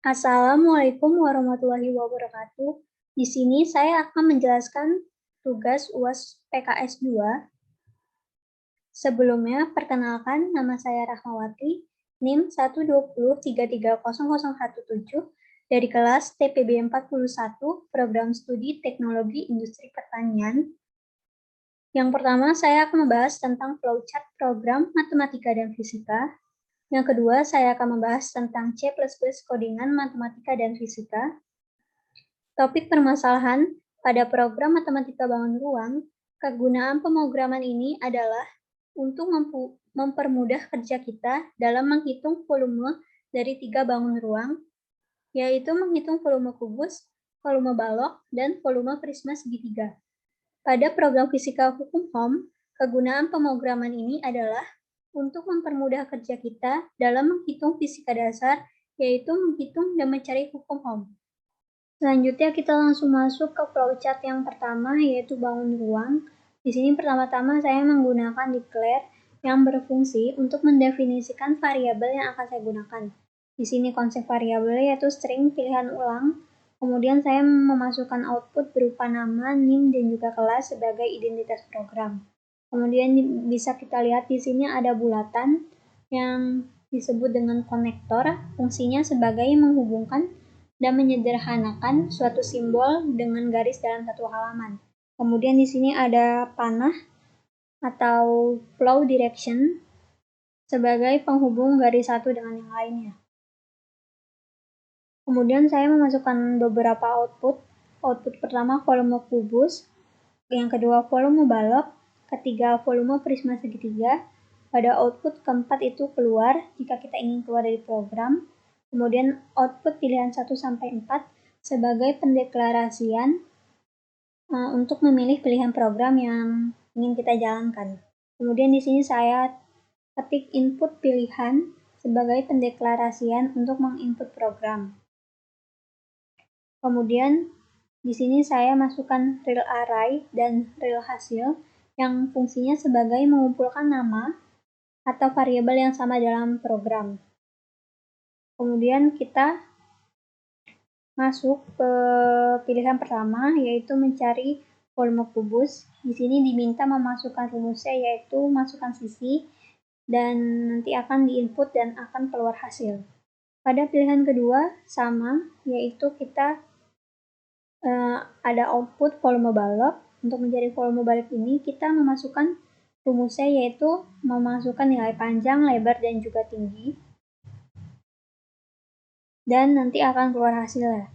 Assalamualaikum warahmatullahi wabarakatuh. Di sini saya akan menjelaskan tugas UAS PKS 2. Sebelumnya, perkenalkan nama saya Rahmawati, NIM 120330017 dari kelas TPB 41, Program Studi Teknologi Industri Pertanian. Yang pertama, saya akan membahas tentang flowchart program matematika dan fisika. Yang kedua, saya akan membahas tentang C++ codingan matematika dan fisika. Topik permasalahan pada program matematika bangun ruang, kegunaan pemrograman ini adalah untuk mempermudah kerja kita dalam menghitung volume dari 3 bangun ruang, yaitu menghitung volume kubus, volume balok, dan volume prisma segitiga. Pada program fisika hukum Ohm, kegunaan pemrograman ini adalah untuk mempermudah kerja kita dalam menghitung fisika dasar, yaitu menghitung dan mencari hukum Ohm. Selanjutnya kita langsung masuk ke flowchart yang pertama, yaitu bangun ruang. Di sini pertama-tama saya menggunakan declare yang berfungsi untuk mendefinisikan variabel yang akan saya gunakan. Di sini konsep variabel yaitu string pilihan ulang. Kemudian saya memasukkan output berupa nama, NIM, dan juga kelas sebagai identitas program. Kemudian bisa kita lihat di sini ada bulatan yang disebut dengan konektor, fungsinya sebagai menghubungkan dan menyederhanakan suatu simbol dengan garis dalam satu halaman. Kemudian di sini ada panah atau flow direction sebagai penghubung garis satu dengan yang lainnya. Kemudian saya memasukkan beberapa output. Output pertama volume kubus, yang kedua volume balok, ketiga volume prisma segitiga. Pada output keempat itu keluar jika kita ingin keluar dari program. Kemudian output pilihan 1 sampai 4 sebagai pendeklarasian untuk memilih pilihan program yang ingin kita jalankan. Kemudian di sini saya ketik input pilihan sebagai pendeklarasian untuk menginput program. Kemudian di sini saya masukkan real array dan real hasil yang fungsinya sebagai mengumpulkan nama atau variabel yang sama dalam program. Kemudian kita masuk ke pilihan pertama, yaitu mencari volume kubus. Di sini diminta memasukkan rumusnya, yaitu masukkan sisi dan nanti akan diinput dan akan keluar hasil. Pada pilihan kedua sama, yaitu kita ada output volume balok. Untuk mencari volume balok ini kita memasukkan rumusnya, yaitu memasukkan nilai panjang, lebar, dan juga tinggi. Dan nanti akan keluar hasilnya.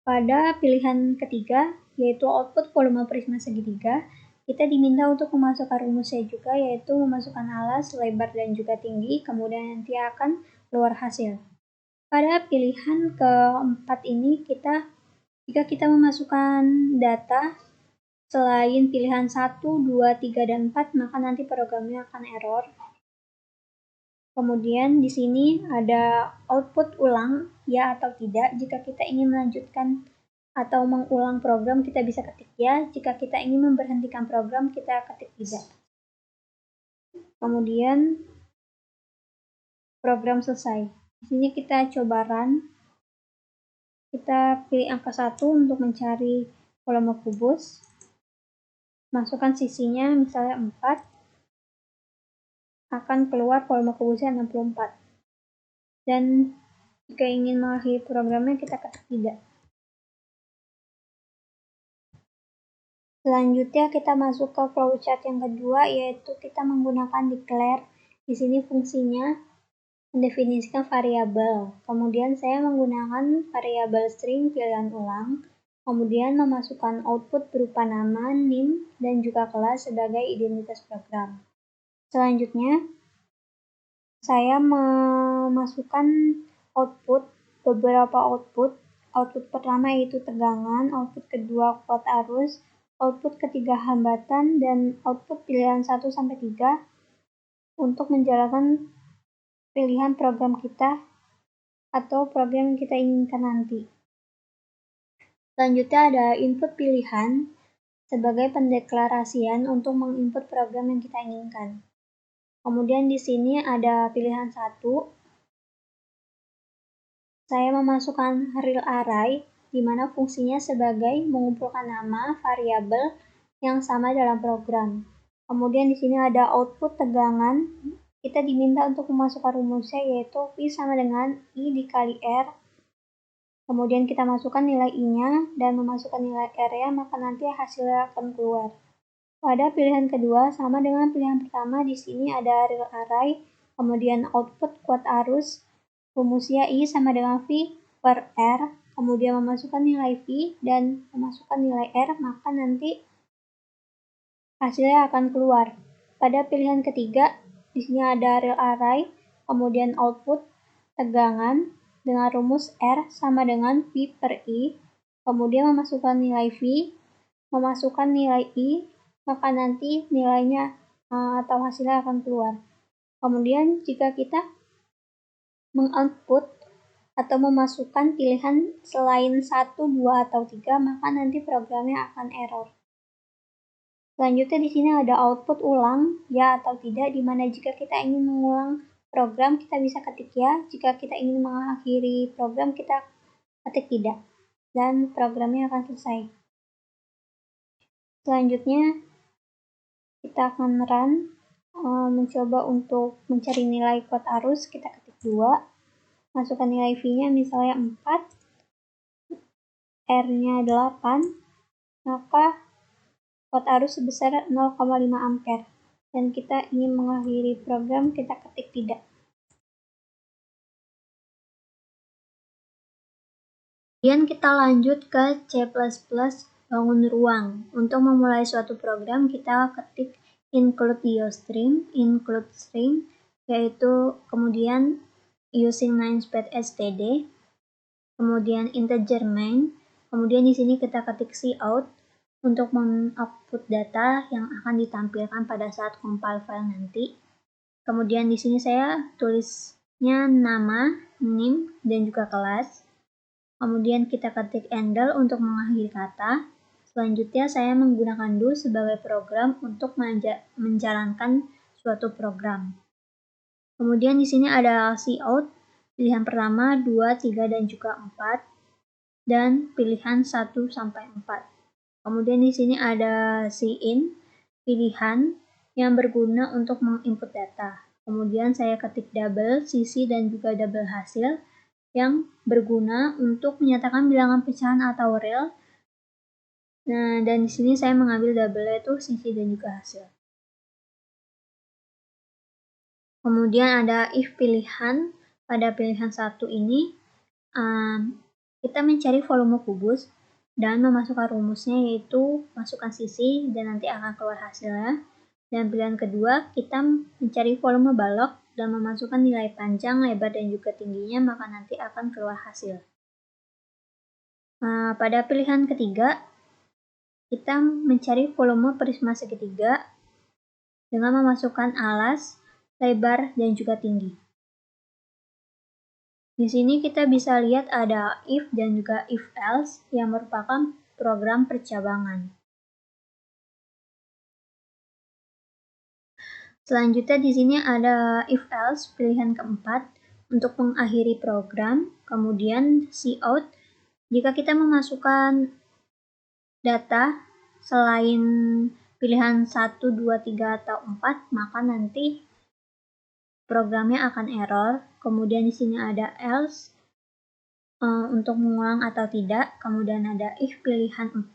Pada pilihan ketiga, yaitu output volume prisma segitiga, kita diminta untuk memasukkan rumusnya juga, yaitu memasukkan alas, lebar, dan juga tinggi, kemudian nanti akan keluar hasil. Pada pilihan keempat ini, jika kita memasukkan data selain pilihan 1, 2, 3, dan 4, maka nanti programnya akan error. Kemudian di sini ada output ulang, ya atau tidak. Jika kita ingin melanjutkan atau mengulang program, kita bisa ketik ya. Jika kita ingin memberhentikan program, kita ketik tidak. Kemudian program selesai. Di sini kita coba run. Kita pilih angka 1 untuk mencari volume kubus. Masukkan sisinya misalnya 4. Akan keluar volume kubusnya 64. Dan jika ingin mengakhiri programnya, kita ketik tidak. Selanjutnya kita masuk ke flowchart yang kedua, yaitu kita menggunakan declare. Di sini fungsinya mendefinisikan variabel. Kemudian saya menggunakan variabel string pilihan ulang. Kemudian memasukkan output berupa nama, NIM, dan juga kelas sebagai identitas program. Selanjutnya, saya memasukkan beberapa output. Output pertama yaitu tegangan, output kedua kuat arus, output ketiga hambatan, dan output pilihan 1 sampai 3 untuk menjalankan pilihan program kita atau program yang kita inginkan nanti. Selanjutnya ada input pilihan sebagai pendeklarasian untuk menginput program yang kita inginkan. Kemudian di sini ada pilihan 1. saya memasukkan real array, di mana fungsinya sebagai mengumpulkan nama variabel yang sama dalam program. Kemudian di sini ada output tegangan. Kita diminta untuk memasukkan rumusnya, yaitu V sama dengan I dikali R. Kemudian kita masukkan nilai I-nya dan memasukkan nilai R-nya, maka nanti hasilnya akan keluar. Pada pilihan kedua, sama dengan pilihan pertama, di sini ada real array, kemudian output kuat arus, rumusnya I sama dengan V per R, kemudian memasukkan nilai V dan memasukkan nilai R, maka nanti hasilnya akan keluar. Pada pilihan ketiga, di sini ada real array, kemudian output tegangan dengan rumus R sama dengan V per I, kemudian memasukkan nilai V, memasukkan nilai I, maka nanti nilainya atau hasilnya akan keluar. Kemudian jika kita mengoutput atau memasukkan pilihan selain 1, 2, atau 3, maka nanti programnya akan error. Selanjutnya di sini ada output ulang, ya atau tidak, di mana jika kita ingin mengulang program, kita bisa ketik ya. Jika kita ingin mengakhiri program, kita ketik tidak. Dan programnya akan selesai. Selanjutnya, kita akan run, mencoba untuk mencari nilai kuat arus, kita ketik 2, masukkan nilai V-nya misalnya 4, R-nya 8, maka kuat arus sebesar 0,5 ampere, dan kita ingin mengakhiri program, kita ketik tidak. Kemudian kita lanjut ke C++ bangun ruang. Untuk memulai suatu program, kita ketik include iostream, include string, yaitu kemudian using namespace std, kemudian integer main, kemudian di sini kita ketik cout untuk mengoutput data yang akan ditampilkan pada saat compile file nanti. Kemudian di sini saya tulisnya nama, name, dan juga kelas. Kemudian kita ketik handle untuk mengakhiri kata. Selanjutnya saya menggunakan do sebagai program untuk menjalankan suatu program. Kemudian di sini ada cout, pilihan pertama, 2, 3, dan juga 4, dan pilihan 1 sampai 4. Kemudian di sini ada cin, pilihan yang berguna untuk menginput data. Kemudian saya ketik double, CC, dan juga double hasil yang berguna untuk menyatakan bilangan pecahan atau real. Nah, dan di sini saya mengambil double itu CC dan juga hasil. Kemudian ada if pilihan. Pada pilihan 1 ini, kita mencari volume kubus dan memasukkan rumusnya, yaitu masukkan CC dan nanti akan keluar hasilnya. Dan pilihan kedua, kita mencari volume balok dan memasukkan nilai panjang, lebar, dan juga tingginya, maka nanti akan keluar hasil. Pada pilihan ketiga, kita mencari volume prisma segitiga dengan memasukkan alas, lebar, dan juga tinggi. Di sini kita bisa lihat ada if dan juga if else yang merupakan program percabangan. Selanjutnya di sini ada if else pilihan keempat untuk mengakhiri program. Kemudian cout, jika kita memasukkan data selain pilihan 1, 2, 3, atau 4, maka nanti programnya akan error. Kemudian di sini ada else untuk mengulang atau tidak. Kemudian ada if pilihan 4,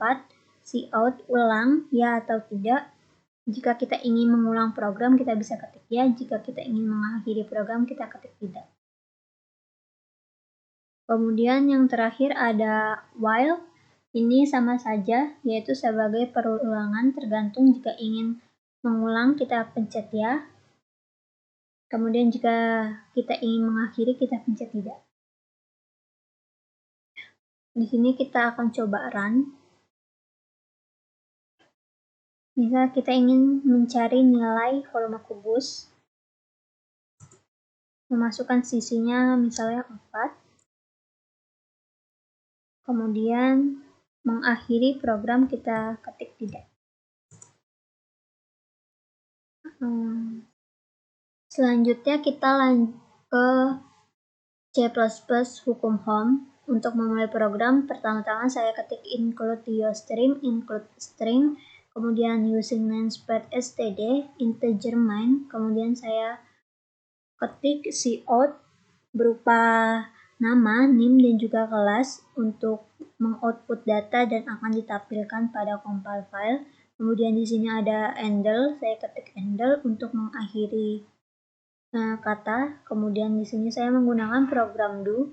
cout ulang ya atau tidak. Jika kita ingin mengulang program, kita bisa ketik ya. Jika kita ingin mengakhiri program, kita ketik tidak. Kemudian yang terakhir ada while. Ini sama saja, yaitu sebagai perulangan, tergantung jika ingin mengulang kita pencet ya. Kemudian jika kita ingin mengakhiri, kita pencet tidak. Di sini kita akan coba run. Misal kita ingin mencari nilai volume kubus, memasukkan sisinya misalnya 4, kemudian mengakhiri program kita ketik tidak. Selanjutnya kita lanjut ke C++ hukum home. Untuk memulai program, pertama-tama saya ketik include include string, kemudian using namespace std, integer main, kemudian saya ketik cout berupa nama, name, dan juga kelas untuk mengoutput data dan akan ditampilkan pada compile file. Kemudian di sini ada handle, saya ketik handle untuk mengakhiri kata. Kemudian di sini saya menggunakan program do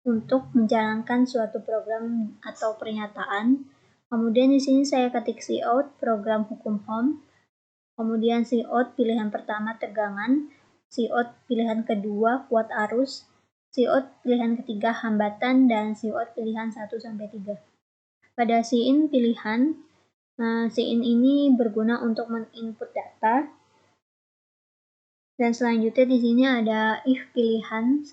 untuk menjalankan suatu program atau pernyataan. Kemudian di sini saya ketik cout program hukum home. Kemudian cout pilihan pertama tegangan, cout pilihan kedua kuat arus, cout pilihan ketiga hambatan, dan cout pilihan 1 sampai 3. Pada cin pilihan, cin ini berguna untuk menginput data. Dan selanjutnya di sini ada if pilihan 1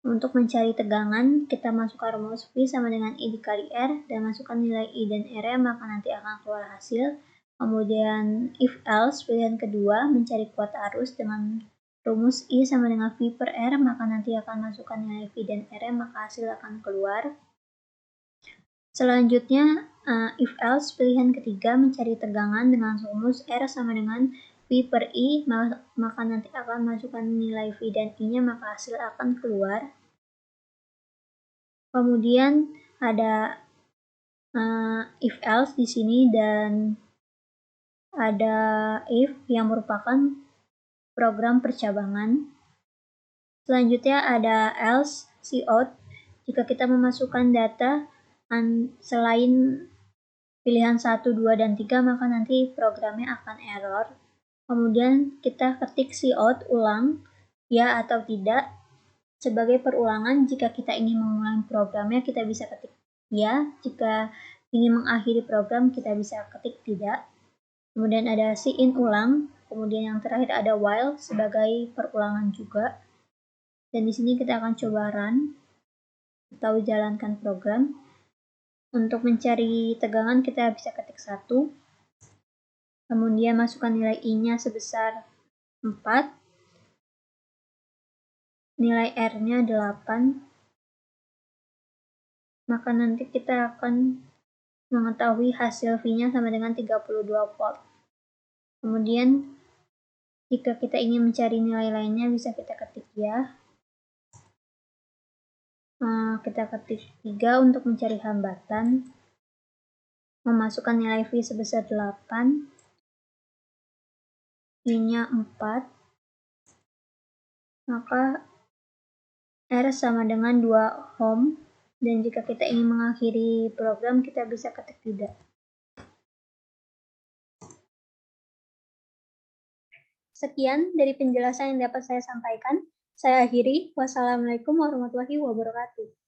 untuk mencari tegangan, kita masukkan rumus V sama dengan I dikali R dan masukkan nilai I dan R, maka nanti akan keluar hasil. Kemudian if else pilihan kedua mencari kuat arus dengan rumus I sama dengan V per R, maka nanti akan masukkan nilai V dan R, maka hasil akan keluar. Selanjutnya if else pilihan ketiga mencari tegangan dengan rumus R sama dengan V per I, maka nanti akan masukkan nilai V dan I-nya, maka hasil akan keluar. Kemudian ada if else di sini dan ada if yang merupakan program percabangan. Selanjutnya ada else cout. Jika kita memasukkan data selain pilihan 1, 2, dan 3, maka nanti programnya akan error. Kemudian kita ketik cout ulang, ya atau tidak. Sebagai perulangan, jika kita ingin mengulangi programnya, kita bisa ketik ya. Jika ingin mengakhiri program, kita bisa ketik tidak. Kemudian ada cin ulang, kemudian yang terakhir ada while sebagai perulangan juga. Dan di sini kita akan coba run atau jalankan program. Untuk mencari tegangan, kita bisa ketik 1. Kemudian masukkan nilai I-nya sebesar 4. Nilai R-nya 8, maka nanti kita akan mengetahui hasil V-nya sama dengan 32 volt. Kemudian, jika kita ingin mencari nilai lainnya, bisa kita ketik ya. Kita ketik 3 untuk mencari hambatan. Memasukkan nilai V sebesar 8. V-nya 4. Maka R sama dengan 2 ohm, dan jika kita ingin mengakhiri program, kita bisa ketik tidak. Sekian dari penjelasan yang dapat saya sampaikan. Saya akhiri. Wassalamualaikum warahmatullahi wabarakatuh.